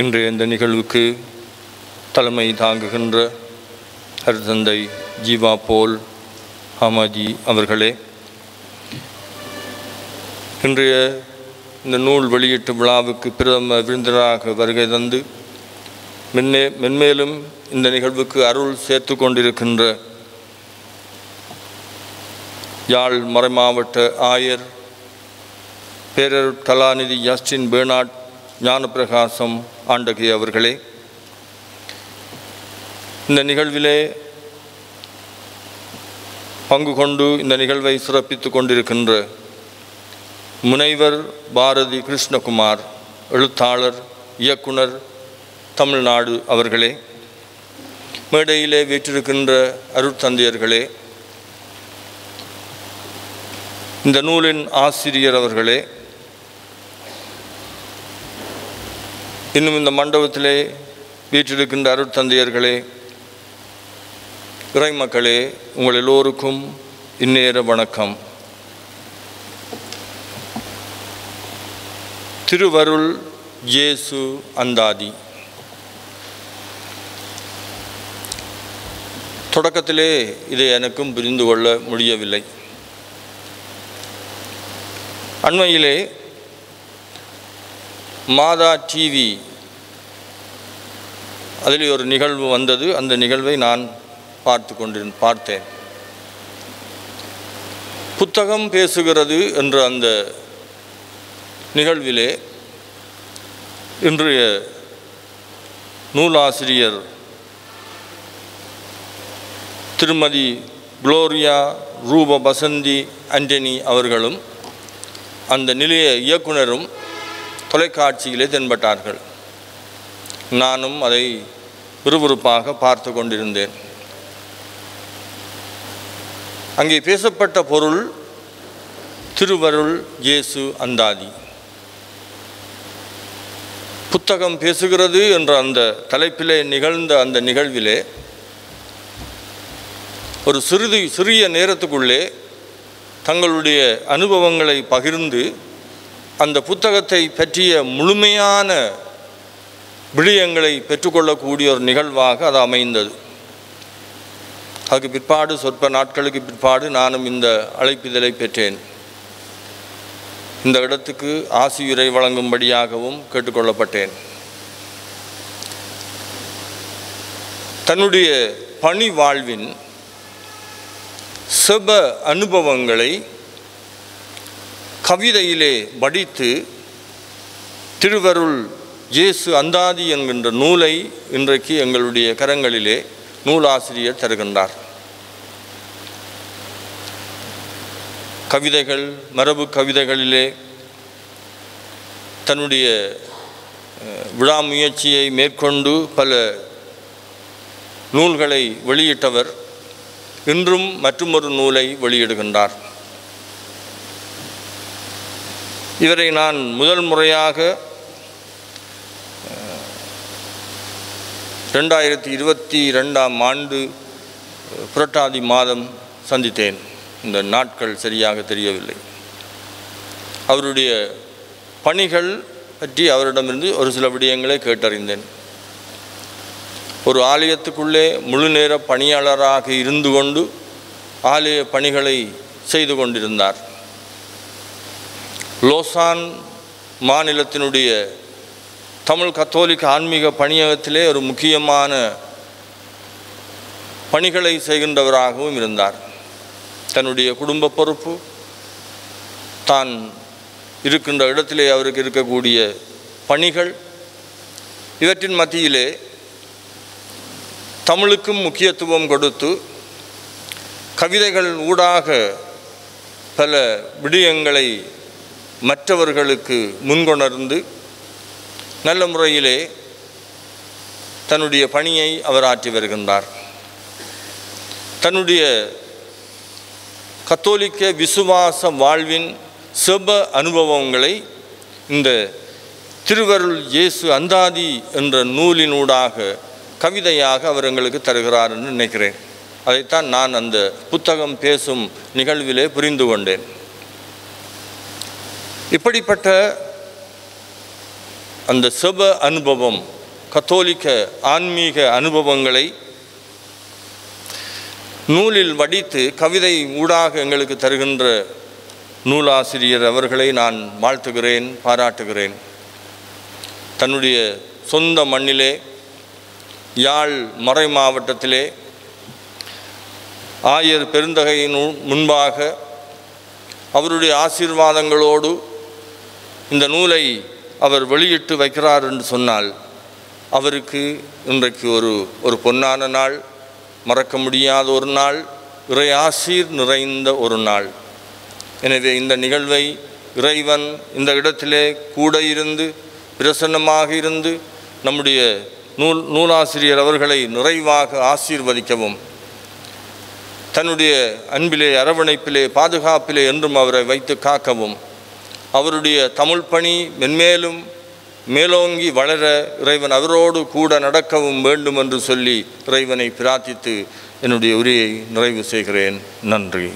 இன்றைய இந்த நிகழ்வுக்கு தலைமை தாங்குகின்ற அருட்தந்தை ஜீவா போல் ஹமாஜி அவர்களே, இன்றைய இந்த நூல் வெளியீட்டு விழாவுக்கு பிரதம விருந்தினராக வருகை தந்து மென்மேலும் இந்த நிகழ்வுக்கு அருள் சேர்த்து கொண்டிருக்கின்ற யாழ் மறைமாவட்ட ஆயர் பேரருட் கலாநிதி ஜஸ்டின் பெர்னாட் ஞானப்பிரகாசம் ஆண்டகை அவர்களே, இந்த நிகழ்விலே பங்கு கொண்டு இந்த நிகழ்வை சிறப்பித்து கொண்டிருக்கின்ற முனைவர் பாரதி கிருஷ்ணகுமார், எழுத்தாளர், இயக்குனர், தமிழ்நாடு அவர்களே, மேடையிலே வீற்றிருக்கின்ற அருட்தந்தையர்களே, இந்த நூலின் ஆசிரியர் அவர்களே, இன்னும் இந்த மண்டபத்திலே வீற்றிருக்கின்ற அருட்தந்தையர்களே, இறைமக்களே, உங்கள் எல்லோருக்கும் இந்நேர வணக்கம். திருவருள் இயேசு அந்தாதி. தொடக்கத்திலே இதை எனக்கும் புரிந்து கொள்ள முடியவில்லை. அண்மையிலே மாதா டிவி அதில் ஒரு நிகழ்வு வந்தது. அந்த நிகழ்வை நான் பார்த்தேன். புத்தகம் பேசுகிறது என்ற அந்த நிகழ்விலே இன்றைய நூலாசிரியர் திருமதி குளோரியா ரூப பசந்தி ஆண்டனி அவர்களும் அந்த நிலைய இயக்குனரும் தொலைக்காட்சியிலே தென்பட்டார்கள். நானும் அதை விறுவிறுப்பாக பார்த்து கொண்டிருந்தேன். அங்கே பேசப்பட்ட பொருள் திருவருள் இயேசு அந்தாதி. புத்தகம் பேசுகிறது என்ற அந்த தலைப்பிலே நிகழ்ந்த அந்த நிகழ்விலே ஒரு சிறிய நேரத்துக்குள்ளே தங்களுடைய அனுபவங்களை பகிர்ந்து அந்த புத்தகத்தை பற்றிய முழுமையான விடயங்களை பெற்றுக்கொள்ளக்கூடிய ஒரு நிகழ்வாக அது அமைந்தது. அதுக்கு பிற்பாடு சொற்ப நாட்களுக்கு பிற்பாடு நானும் இந்த அழைப்பிதழை பெற்றேன். இந்த இடத்துக்கு ஆசியுரை வழங்கும்படியாகவும் கேட்டுக்கொள்ளப்பட்டேன். தன்னுடைய பணி வாழ்வின் செப அனுபவங்களை கவிதையிலே வடித்து திருவருள் இயேசு அந்தாதி என்கின்ற நூலை இன்றைக்கு எங்களுடைய கரங்களிலே நூலாசிரியர் தருகின்றார். கவிதைகள், மரபு கவிதைகளிலே தன்னுடைய விடாமுயற்சியை மேற்கொண்டு பல நூல்களை வெளியிட்டவர் இன்றும் மற்றுமொரு நூலை வெளியிடுகின்றார். இவரை நான் முதல் முறையாக 2022 புரட்டாதி மாதம் சந்தித்தேன். இந்த நாட்கள் சரியாக தெரியவில்லை. அவருடைய பணிகள் பற்றி அவரிடமிருந்து ஒரு சில விடயங்களை கேட்டறிந்தேன். ஒரு ஆலயத்துக்குள்ளே முழு நேர பணியாளராக இருந்து கொண்டு ஆலய பணிகளை செய்து கொண்டிருந்தார். லோசான் மாநிலத்தினுடைய தமிழ் கத்தோலிக்க ஆன்மீக பணியகத்திலே ஒரு முக்கியமான பணிகளை செய்கின்றவராகவும் இருந்தார். தன்னுடைய குடும்ப பொறுப்பு, தான் இருக்கின்ற இடத்திலே அவருக்கு இருக்கக்கூடிய பணிகள், இவற்றின் மத்தியிலே தமிழுக்கும் முக்கியத்துவம் கொடுத்து கவிதைகள் ஊடாக பல விடயங்களை மற்றவர்களுக்கு முன்கொணர்ந்து நல்ல முறையிலே தன்னுடைய பணியை அவர் ஆற்றி வருகின்றார். தன்னுடைய கத்தோலிக்க விசுவாச வாழ்வின் செப அனுபவங்களை இந்த திருவருள் இயேசு அந்தாதி என்ற நூலினூடாக கவிதையாக அவர் எங்களுக்கு தருகிறார் என்று நினைக்கிறேன். அதைத்தான் நான் அந்த புத்தகம் பேசும் நிகழ்விலே புரிந்து கொண்டேன். இப்படிப்பட்ட அந்த செப அனுபவம், கத்தோலிக்க ஆன்மீக அனுபவங்களை நூலில் வடித்து கவிதை ஊடாக எங்களுக்கு தருகின்ற நூலாசிரியர் அவர்களை நான் வாழ்த்துகிறேன், பாராட்டுகிறேன். தன்னுடைய சொந்த மண்ணிலே, யாழ் மறை மாவட்டத்திலே ஆயர் பெருந்தகையின் முன்பாக அவருடைய ஆசீர்வாதங்களோடு இந்த நூலை அவர் வெளியிட்டு வைக்கிறார் என்று சொன்னால் அவருக்கு இன்றைக்கு ஒரு பொன்னான நாள், மறக்க முடியாத ஒரு நாள், இறை ஆசீர் நிறைந்த ஒரு நாள். எனவே இந்த நிகழ்வை இறைவன் இந்த இடத்திலே கூட இருந்து பிரசன்னமாக இருந்து நம்முடைய நூலாசிரியர் அவர்களை நிறைவாக ஆசீர்வதிக்கவும், தன்னுடைய அன்பிலே, அரவணைப்பிலே, பாதுகாப்பிலே என்றும் அவரை வைத்து காக்கவும், அவருடைய தமிழ் பணி மென்மேலும் மேலோங்கி வளர இறைவன் அவரோடு கூட நடக்கவும் வேண்டும் என்று சொல்லி இறைவனை பிரார்த்தித்து என்னுடைய உரையை நிறைவு செய்கிறேன். நன்றி.